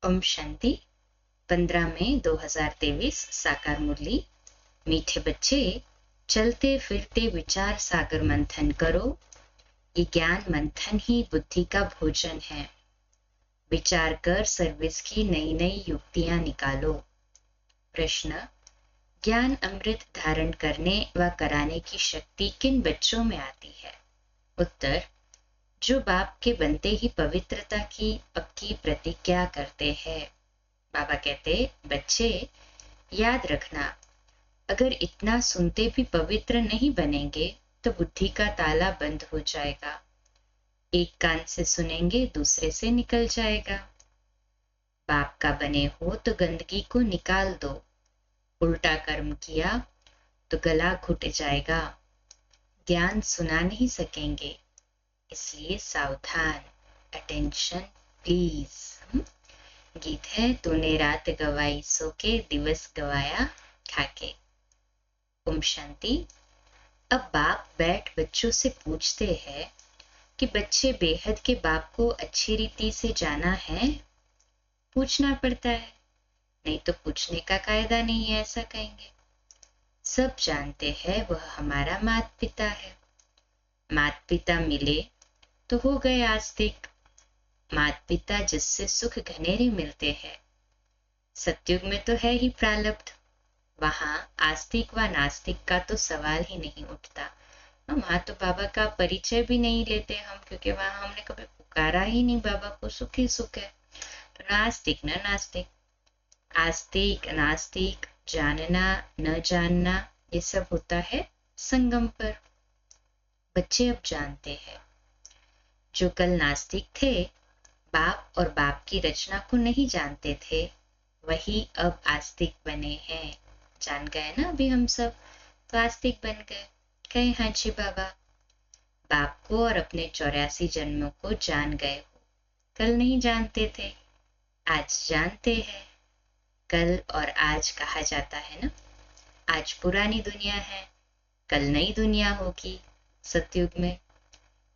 ओम शांति। 15 मई 2023 साकार मुरली। मीठे बच्चे, चलते फिरते विचार सागर मंथन करो। ये ज्ञान मंथन ही बुद्धि का भोजन है। विचार कर सर्विस की नई नई युक्तियां निकालो। प्रश्न: ज्ञान अमृत धारण करने व कराने की शक्ति किन बच्चों में आती है? उत्तर: जो बाप के बनते ही पवित्रता की पक्की प्रतिज्ञा करते हैं। बाबा कहते, बच्चे याद रखना, अगर इतना सुनते भी पवित्र नहीं बनेंगे तो बुद्धि का ताला बंद हो जाएगा। एक कान से सुनेंगे, दूसरे से निकल जाएगा। बाप का बने हो तो गंदगी को निकाल दो। उल्टा कर्म किया तो गला घुट जाएगा। ज्ञान सुना नहीं सकेंगे, इसलिए सावधान। Attention please. गीत है, तूने रात गवाई सो के, दिवस गवाया खाके। ओम शांति। अब बाप बैठ बच्चों से पूछते हैं कि बच्चे बेहद के बाप को अच्छी रीति से जाना है? पूछना पड़ता है, नहीं तो पूछने का कायदा नहीं है, ऐसा कहेंगे। सब जानते हैं वह हमारा माता पिता है। माता पिता मिले तो हो गए आस्तिक। माता पिता जिससे सुख घनेरे मिलते हैं। सतयुग में तो है ही प्रारब्ध, वहां आस्तिक व नास्तिक का तो सवाल ही नहीं उठता। वहां तो बाबा का परिचय भी नहीं लेते हम, क्योंकि वहां हमने कभी पुकारा ही नहीं बाबा को। सुख ही सुख है। तो नास्तिक न नास्तिक, आस्तिक नास्तिक, जानना न जानना, ये सब होता है संगम पर। बच्चे अब जानते हैं, जो कल नास्तिक थे, बाप और बाप की रचना को नहीं जानते थे, वही अब आस्तिक बने हैं। जान गए ना अभी हम सब, तो आस्तिक बन गए। कहे हाँ जी बाबा, बाप को और अपने 84 जन्मों को जान गए हो। कल नहीं जानते थे, आज जानते हैं। कल और आज कहा जाता है ना, आज पुरानी दुनिया है, कल नई दुनिया होगी सतयुग में।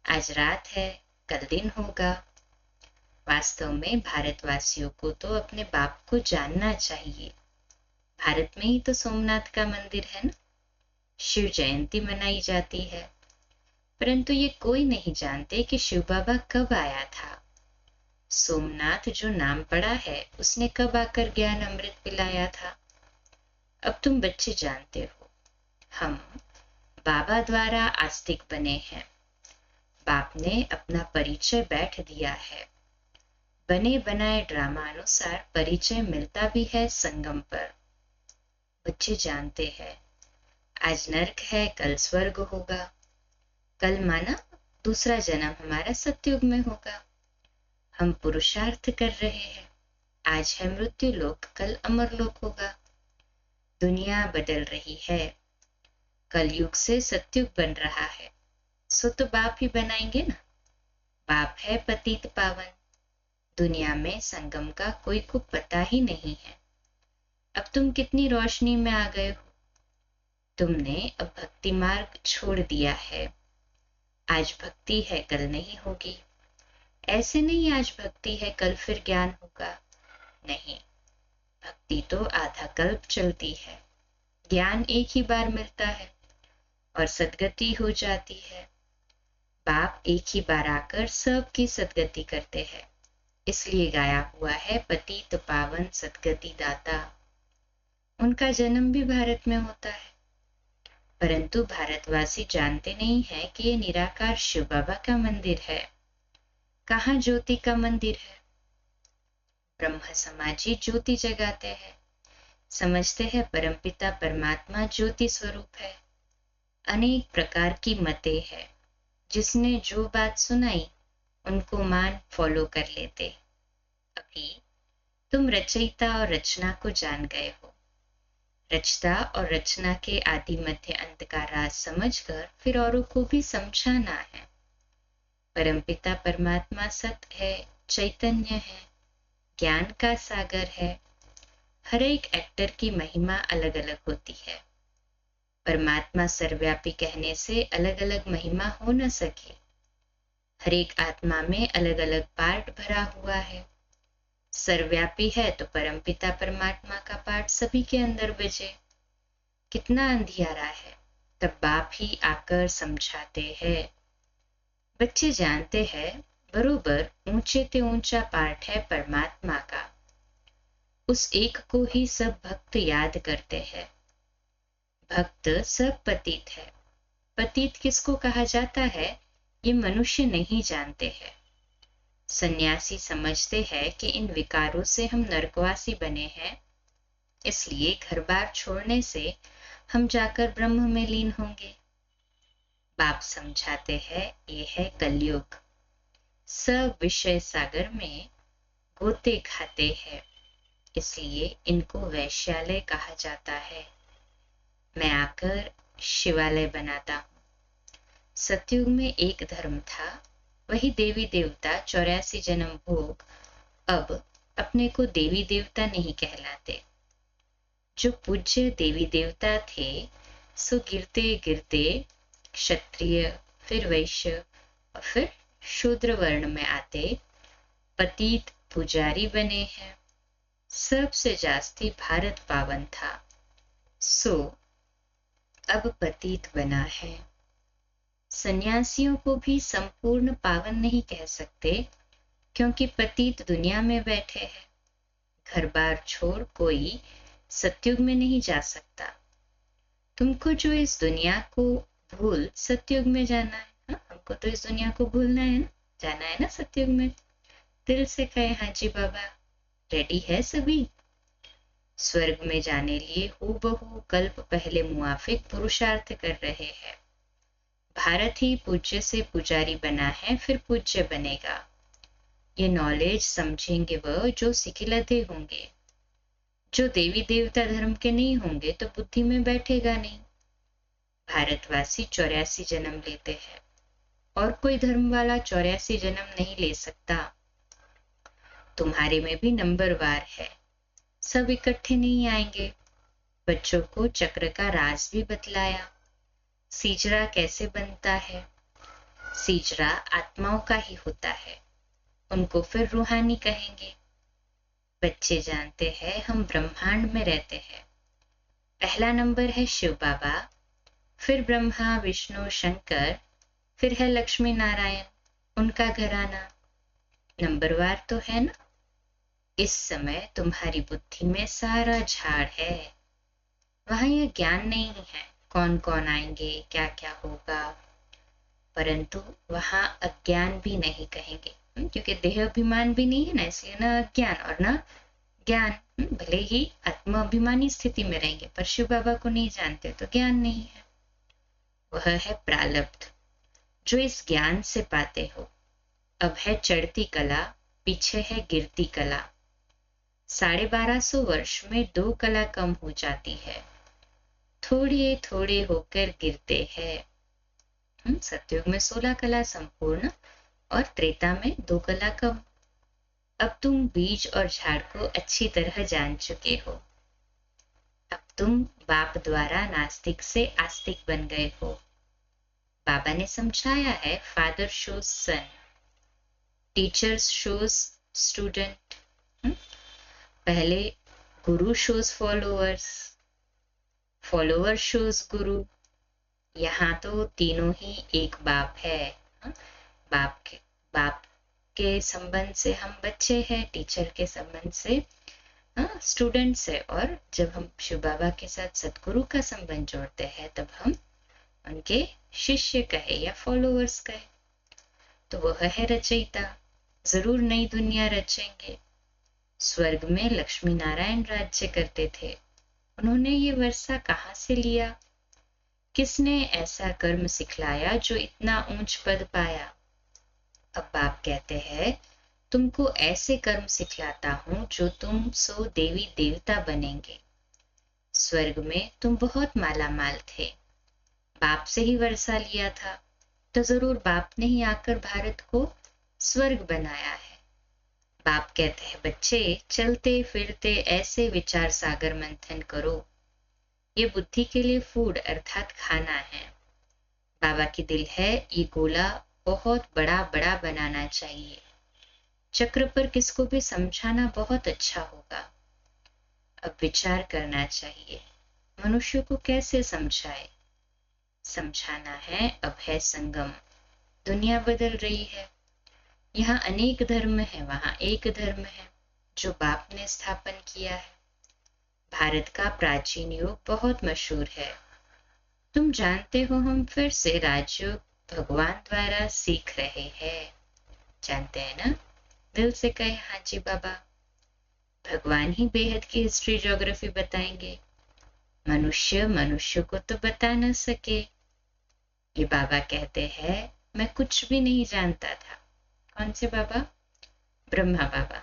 आज रात है, कल दिन होगा। वास्तव में भारतवासियों को तो अपने बाप को जानना चाहिए। भारत में ही तो सोमनाथ का मंदिर है ना, शिव जयंती मनाई जाती है, परंतु ये कोई नहीं जानते कि शिव बाबा कब आया था। सोमनाथ जो नाम पड़ा है, उसने कब आकर ज्ञान अमृत पिलाया था। अब तुम बच्चे जानते हो, हम बाबा द्वारा आस्तिक बने हैं। बाप ने अपना परिचय बैठ दिया है। बने बनाए ड्रामा अनुसार परिचय मिलता भी है संगम पर। बच्चे जानते हैं, आज नरक है, कल स्वर्ग होगा। कल माना दूसरा जन्म हमारा सतयुग में होगा। हम पुरुषार्थ कर रहे हैं। आज है मृत्यु लोक, कल अमर लोक होगा। दुनिया बदल रही है, कल युग से सतयुग बन रहा है, सो तो बाप ही बनाएंगे ना। बाप है पतित पावन। दुनिया में संगम का कोई को पता ही नहीं है। अब तुम कितनी रोशनी में आ गए हो। तुमने अब भक्ति मार्ग छोड़ दिया है। आज भक्ति है, कल नहीं होगी। ऐसे नहीं आज भक्ति है, कल फिर ज्ञान होगा। नहीं, भक्ति तो आधा कल्प चलती है। ज्ञान एक ही बार मिलता है और सदगति हो जाती है। बाप एक ही बार आकर सबकी सदगति करते हैं, इसलिए गाया हुआ है पतित पावन सदगति दाता। उनका जन्म भी भारत में होता है, परंतु भारतवासी जानते नहीं है कि ये निराकार शिव बाबा का मंदिर है। कहाँ ज्योति का मंदिर है। ब्रह्म समाजी ज्योति जगाते हैं, समझते हैं परमपिता परमात्मा ज्योति स्वरूप है। अनेक प्रकार की मतें हैं, जिसने जो बात सुनाई उनको मान फॉलो कर लेते। अभी तुम रचयिता और रचना को जान गए हो। रचता और रचना के आदि मध्य अंत का राज समझकर फिर औरों को भी समझाना है। परमपिता परमात्मा सत्य है, चैतन्य है, ज्ञान का सागर है। हर एक एक्टर की महिमा अलग अलग होती है। परमात्मा सर्वव्यापी कहने से अलग अलग महिमा हो न सके। हर एक आत्मा में अलग अलग पार्ट भरा हुआ है। सर्वव्यापी है तो परमपिता परमात्मा का पाठ सभी के अंदर बजे। कितना अंधियारा है, तब बाप ही आकर समझाते हैं। बच्चे जानते हैं बरोबर ऊंचे ते ऊंचा पाठ है परमात्मा का। उस एक को ही सब भक्त याद करते हैं। भक्त सब पतित है। पतित किसको कहा जाता है ये मनुष्य नहीं जानते हैं। सन्यासी समझते हैं कि इन विकारों से हम नरकवासी बने हैं, इसलिए घर बार छोड़ने से हम जाकर ब्रह्म में लीन होंगे। बाप समझाते हैं ये है कलयुग। सब विषय सागर में गोते खाते हैं, इसलिए इनको वैश्यालय कहा जाता है। मैं आकर शिवालय बनाता हूँ। सतयुग में एक धर्म था, वही देवी देवता 84 जन्म भोग। अब अपने को देवी देवता नहीं कहलाते। जो पूज्य देवी देवता थे सो गिरते गिरते क्षत्रिय, फिर वैश्य और फिर शूद्र वर्ण में आते पतित पुजारी बने हैं। सबसे जास्ती भारत पावन था, सो अब पतित बना है। सन्यासियों को भी संपूर्ण पावन नहीं कह सकते, क्योंकि पतित दुनिया में बैठे हैं। घर बार छोड़ कोई सतयुग में नहीं जा सकता। तुमको जो इस दुनिया को भूल सतयुग में जाना है, हाँ? हमको तो इस दुनिया को भूलना है ना, जाना है ना सतयुग में। दिल से कहे हाँ जी बाबा, रेडी है सभी। स्वर्ग में जाने लिए हूबहू कल्प पहले मुआफिक पुरुषार्थ कर रहे हैं। भारत ही पूज्य से पुजारी बना है, फिर पूज्य बनेगा। ये नॉलेज समझेंगे वह जो सिखिलते होंगे। जो देवी देवता धर्म के नहीं होंगे तो बुद्धि में बैठेगा नहीं। भारतवासी 84 जन्म लेते हैं और कोई धर्म वाला 84 जन्म नहीं ले सकता। तुम्हारे में भी नंबरवार है, सब इकट्ठे नहीं आएंगे। बच्चों को चक्र का राज भी बतलाया। सीजरा कैसे बनता है। सीजरा आत्माओं का ही होता है, उनको फिर रूहानी कहेंगे। बच्चे जानते हैं हम ब्रह्मांड में रहते हैं। पहला नंबर है शिव बाबा, फिर ब्रह्मा विष्णु शंकर, फिर है लक्ष्मी नारायण, उनका घराना। नंबरवार तो है ना। इस समय तुम्हारी बुद्धि में सारा झाड़ है। वहां यह ज्ञान नहीं है कौन कौन आएंगे, क्या क्या होगा, परंतु वहां अज्ञान भी नहीं कहेंगे, क्योंकि देह अभिमान भी नहीं है ना, इसलिए ना अज्ञान और ना ज्ञान। भले ही आत्माभिमानी स्थिति में रहेंगे, पर शिव बाबा को नहीं जानते तो ज्ञान नहीं है। वह है प्रारब्ध जो इस ज्ञान से पाते हो। अब है चढ़ती कला, पीछे है गिरती कला। 1250 वर्ष में 2 कला कम हो जाती है, थोड़े थोड़े होकर गिरते हैं। सतयुग में 16 कला संपूर्ण और त्रेता में 2 कला कम। अब तुम बीज और झाड़ को अच्छी तरह जान चुके हो। अब तुम बाप द्वारा नास्तिक से आस्तिक बन गए हो। बाबा ने समझाया है, फादर शोज सन, टीचर्स शोज स्टूडेंट। पहले गुरु शोज फॉलोअर्स, फॉलोअर शोज गुरु। यहाँ तो तीनों ही एक बाप है। बाप के संबंध से हम बच्चे हैं, टीचर के संबंध से स्टूडेंट्स है, और जब हम शिव बाबा के साथ सतगुरु का संबंध जोड़ते हैं तब हम उनके शिष्य कहे या फॉलोअर्स कहे। तो वह है रचयिता, जरूर नई दुनिया रचेंगे। स्वर्ग में लक्ष्मी नारायण राज्य करते थे, उन्होंने ये वर्षा कहाँ से लिया? किसने ऐसा कर्म सिखलाया जो इतना ऊंच पद पाया? अब बाप कहते हैं, तुमको ऐसे कर्म सिखलाता हूं जो तुम सो देवी देवता बनेंगे। स्वर्ग में तुम बहुत माला माल थे, बाप से ही वर्षा लिया था, तो जरूर बाप ने ही आकर भारत को स्वर्ग बनाया है। बाप कहते हैं, बच्चे चलते फिरते ऐसे विचार सागर मंथन करो। ये बुद्धि के लिए फूड अर्थात खाना है। बाबा की दिल है ये गोला बहुत बड़ा बड़ा बनाना चाहिए। चक्र पर किसको भी समझाना बहुत अच्छा होगा। अब विचार करना चाहिए, मनुष्य को कैसे समझाए। समझाना है, अब है संगम। दुनिया बदल रही है, यहाँ अनेक धर्म है, वहां एक धर्म है जो बाप ने स्थापन किया है। भारत का प्राचीन योग बहुत मशहूर है, तुम जानते हो। हम फिर से राजयोग भगवान द्वारा सीख रहे हैं, जानते हैं ना? दिल से कहे हाँ जी बाबा। भगवान ही बेहद की हिस्ट्री ज्योग्राफी बताएंगे, मनुष्य मनुष्य को तो बता न सके। ये बाबा कहते हैं मैं कुछ भी नहीं जानता था। कौन से बाबा? ब्रह्मा बाबा।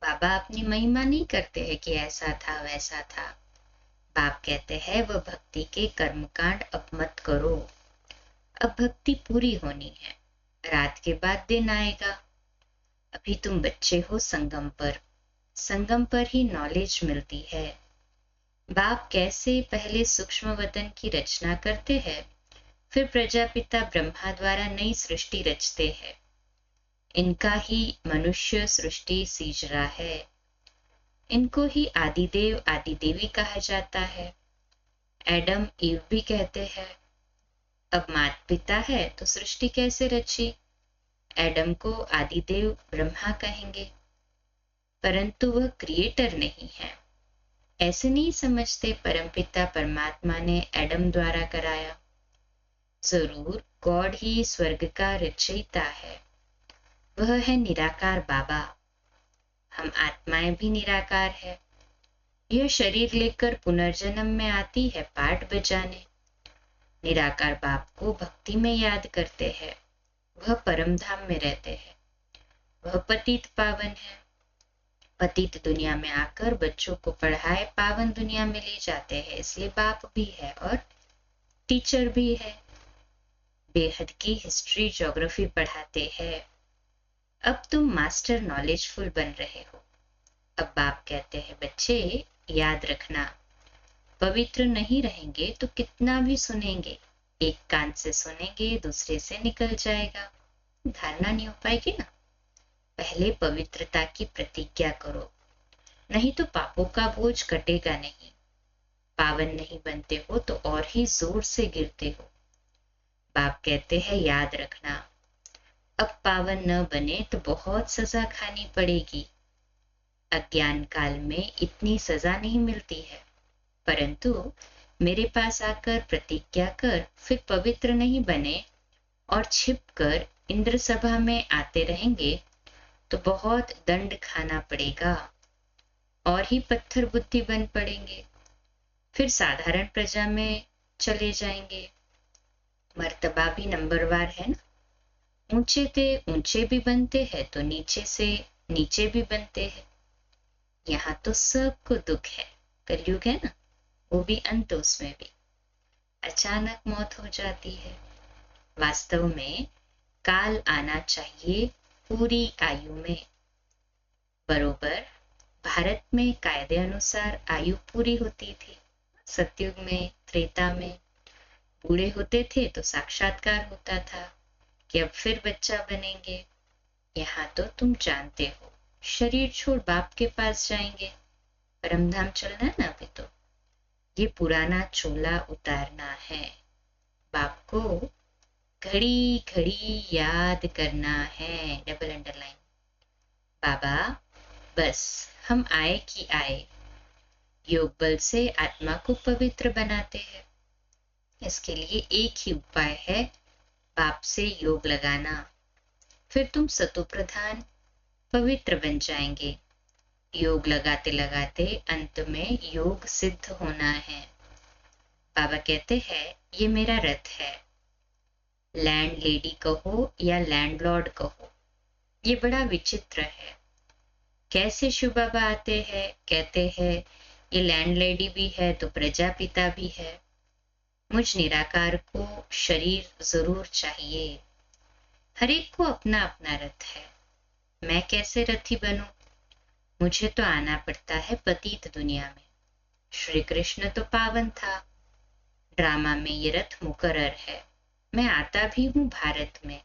बाबा अपनी महिमा नहीं करते हैं कि ऐसा था वैसा था। बाप कहते हैं वह भक्ति के कर्मकांड अब मत करो, अब भक्ति पूरी होनी है, रात के बाद दिन आएगा। अभी तुम बच्चे हो संगम पर ही नॉलेज मिलती है। बाप कैसे पहले सूक्ष्म वतन की रचना करते हैं, फिर प्रजापिता ब्रह्मा द्वारा नई सृष्टि रचते हैं। इनका ही मनुष्य सृष्टि सीजरा है। इनको ही आदिदेव आदिदेवी कहा जाता है। एडम ईव भी कहते हैं। अब माता पिता है तो सृष्टि कैसे रची? एडम को आदिदेव ब्रह्मा कहेंगे, परंतु वह क्रिएटर नहीं है। ऐसे नहीं समझते परमपिता परमात्मा ने एडम द्वारा कराया। जरूर गॉड ही स्वर्ग का रचयिता है, वह है निराकार बाबा। हम आत्माएं भी निराकार है। यह शरीर लेकर पुनर्जन्म में आती है पाठ बजाने। निराकार बाप को भक्ति में याद करते हैं, वह परम धाम में रहते हैं। वह पतित पावन है। पतित दुनिया में आकर बच्चों को पढ़ाए पावन दुनिया में ले जाते हैं, इसलिए बाप भी है और टीचर भी है। बेहद की हिस्ट्री ज्योग्राफी पढ़ाते हैं। अब तुम मास्टर नॉलेजफुल बन रहे हो। अब बाप कहते हैं बच्चे याद रखना, पवित्र नहीं रहेंगे तो कितना भी सुनेंगे, एक कान से सुनेंगे दूसरे से निकल जाएगा, धारणा नहीं हो पाएगी ना। पहले पवित्रता की प्रतिज्ञा करो, नहीं तो पापों का बोझ कटेगा नहीं। पावन नहीं बनते हो तो और ही जोर से गिरते हो। बाप कहते हैं याद रखना, अब पावन न बने तो बहुत सजा खानी पड़ेगी। अज्ञान काल में इतनी सजा नहीं मिलती है, परंतु मेरे पास आकर प्रतिज्ञा कर फिर पवित्र नहीं बने और छिपकर इंद्र सभा में आते रहेंगे तो बहुत दंड खाना पड़ेगा और ही पत्थर बुद्धि बन पड़ेंगे, फिर साधारण प्रजा में चले जाएंगे। मर्तबा भी नंबरवार है ना, ऊंचे थे ऊंचे भी बनते हैं तो नीचे से नीचे भी बनते हैं। यहाँ तो सबको दुख है, कलयुग है ना, वो भी अंत, उसमें भी अचानक मौत हो जाती है। वास्तव में काल आना चाहिए पूरी आयु में। बरोबर भारत में कायदे अनुसार आयु पूरी होती थी। सतयुग में त्रेता में बूढ़े होते थे तो साक्षात्कार होता था कि अब फिर बच्चा बनेंगे। यहाँ तो तुम जानते हो शरीर छोड़ बाप के पास जाएंगे, परमधाम चलना है ना। अभी तो ये पुराना चोला उतारना है, बाप को घड़ी घड़ी याद करना है। Double underline. बाबा बस हम आए कि आए, योग बल से आत्मा को पवित्र बनाते हैं। इसके लिए एक ही उपाय है, बाप से योग लगाना, फिर तुम सतो प्रधान पवित्र बन जाएंगे। योग लगाते लगाते अंत में योग सिद्ध होना है। बाबा कहते हैं ये मेरा रथ है। लैंड लेडी कहो या लैंडलॉर्ड कहो, ये बड़ा विचित्र है। कैसे शिव बाबा आते हैं, कहते हैं ये लैंड लेडी भी है तो प्रजापिता भी है। मुझ निराकार को शरीर जरूर चाहिए। हर एक को अपना अपना रथ है, मैं कैसे रथी बनूं? मुझे तो आना पड़ता है पतित दुनिया में। श्री कृष्ण तो पावन था, ड्रामा में ये रथ मुकर्रर है। मैं आता भी हूं भारत में,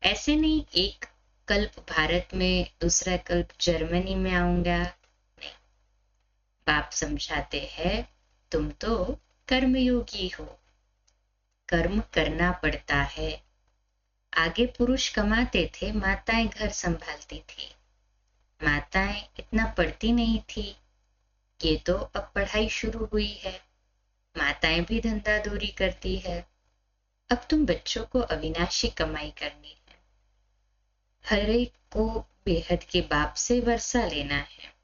ऐसे नहीं एक कल्प भारत में, दूसरा कल्प जर्मनी में आऊंगा। नहीं, बाप समझाते हैं तुम तो कर्मयोगी हो, कर्म करना पड़ता है। आगे पुरुष कमाते थे, माताएं घर संभालती थी। माताएं इतना पढ़ती नहीं थी, ये तो अब पढ़ाई शुरू हुई है, माताएं भी धंधा दूरी करती है। अब तुम बच्चों को अविनाशी कमाई करनी है, हर एक को बेहद के बाप से वर्षा लेना है।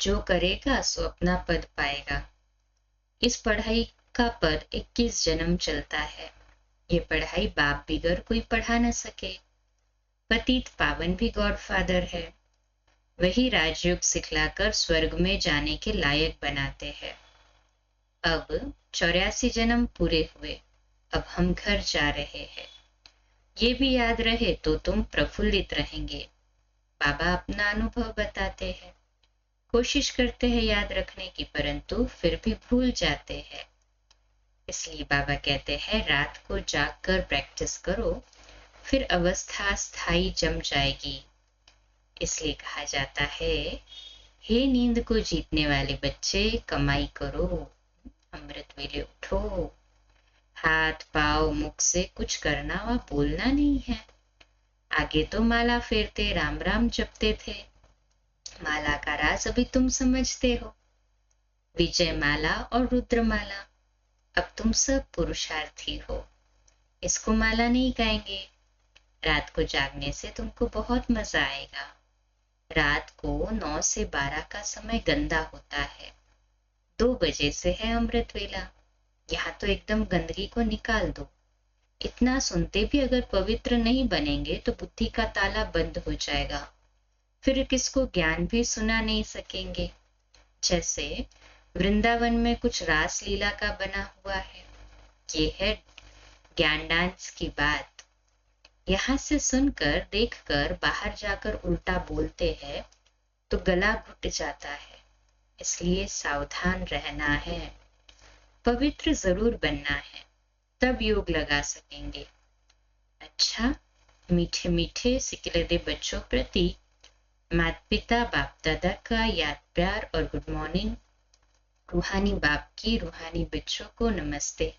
जो करेगा सो अपना पद पाएगा। इस पढ़ाई का पद 21 जन्म चलता है। ये पढ़ाई बाप बिगर कोई पढ़ा न सके। पतित पावन भी गॉडफादर है, वही राजयोग सिखलाकर स्वर्ग में जाने के लायक बनाते हैं। अब 84 जन्म पूरे हुए, अब हम घर जा रहे हैं। ये भी याद रहे तो तुम प्रफुल्लित रहेंगे। बाबा अपना अनुभव बताते हैं, कोशिश करते हैं याद रखने की, परंतु फिर भी भूल जाते हैं। इसलिए बाबा कहते हैं रात को जागकर प्रैक्टिस करो, फिर अवस्था स्थायी जम जाएगी। इसलिए कहा जाता है, हे नींद को जीतने वाले बच्चे, कमाई करो, अमृत वेले उठो। हाथ पाव मुख से कुछ करना व बोलना नहीं है। आगे तो माला फेरते, राम राम जपते थे। माला का राज अभी तुम समझते हो, विजय माला और रुद्र माला। अब तुम सब पुरुषार्थी हो, इसको माला नहीं गाएंगे। रात को जागने से तुमको बहुत मजा आएगा। रात को 9 से 12 का समय गंदा होता है, 2 बजे से है अमृत वेला। यहाँ तो एकदम गंदगी को निकाल दो। इतना सुनते भी अगर पवित्र नहीं बनेंगे तो बुद्धि का ताला बंद हो जाएगा, फिर किसको ज्ञान भी सुना नहीं सकेंगे। जैसे वृंदावन में कुछ रास लीला का बना हुआ है, ये है ज्ञान डांस की बात। यहाँ से सुनकर देखकर बाहर जाकर उल्टा बोलते हैं तो गला घुट जाता है। इसलिए सावधान रहना है, पवित्र जरूर बनना है, तब योग लगा सकेंगे। अच्छा, मीठे मीठे सिकलदे बच्चों प्रति माता पिता बाप दादा का याद प्यार और गुड मॉर्निंग। रूहानी बाप की रूहानी बच्चों को नमस्ते।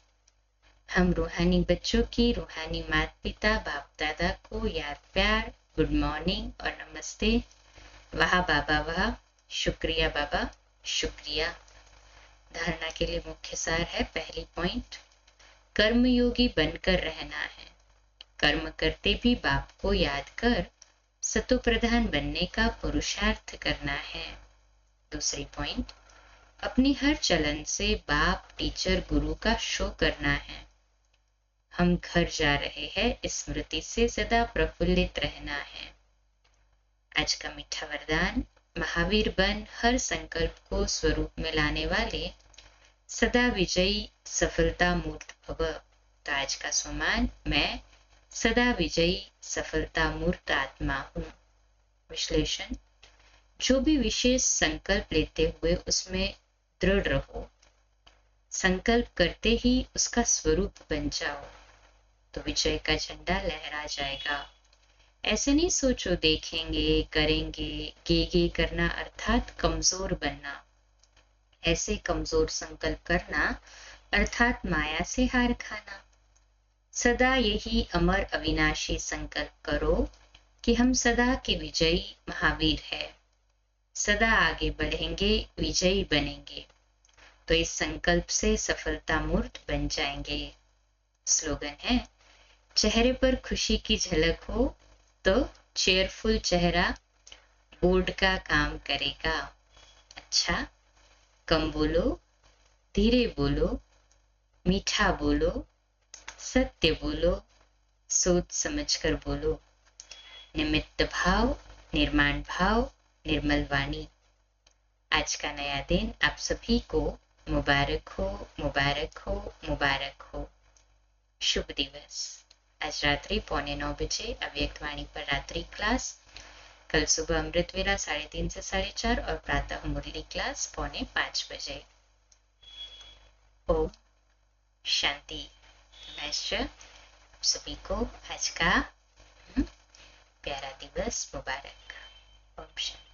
हम रूहानी बच्चों की रूहानी माता पिता बाप दादा को याद प्यार, गुड मॉर्निंग और नमस्ते। वाह बाबा वाह, शुक्रिया बाबा शुक्रिया। धारणा के लिए मुख्य सार है, पहली पॉइंट, कर्मयोगी बनकर रहना है। कर्म करते भी बाप को याद कर सतो प्रधान बनने का पुरुषार्थ करना है। दूसरी पॉइंट, अपनी हर चलन से बाप टीचर गुरु का शो करना है। हम घर जा रहे हैं, स्मृति से सदा प्रफुल्लित रहना है। आज का मीठा वरदान, महावीर बन हर संकल्प को स्वरूप में लाने वाले सदा विजयी सफलता मूर्त भव। तो आज का सम्मान, मैं सदा विजयी सफलता मूर्त आत्मा हूँ। विश्लेषण, जो भी विशेष संकल्प लेते हुए उसमें दृढ़ रहो, संकल्प करते ही उसका स्वरूप बन जाओ, तो विजय का झंडा लहरा जाएगा। ऐसे नहीं सोचो देखेंगे करेंगे, गे करना अर्थात कमजोर बनना। ऐसे कमजोर संकल्प करना अर्थात माया से हार खाना। सदा यही अमर अविनाशी संकल्प करो कि हम सदा के विजयी महावीर है, सदा आगे बढ़ेंगे, विजयी बनेंगे, तो इस संकल्प से सफलता मूर्त बन जाएंगे। स्लोगन है, चेहरे पर खुशी की झलक हो तो चेयरफुल चेहरा बोर्ड का काम करेगा। अच्छा, कम बोलो, धीरे बोलो, मीठा बोलो, सत्य बोलो, सोच समझकर बोलो। निमित्त भाव, निर्माण भाव, निर्मल वाणी। आज का नया दिन आप सभी को मुबारक हो, मुबारक हो, मुबारक हो। शुभ दिवस। आज रात्रि 8:45 बजे अव्यक्त वाणी पर रात्रि क्लास, कल सुबह अमृत वेला 3:30 से 4:30 और प्रातः मुरली क्लास 4:45 बजे। ओम शांति। सभी को आज का प्यारा दिवस मुबारक। ओम शांति।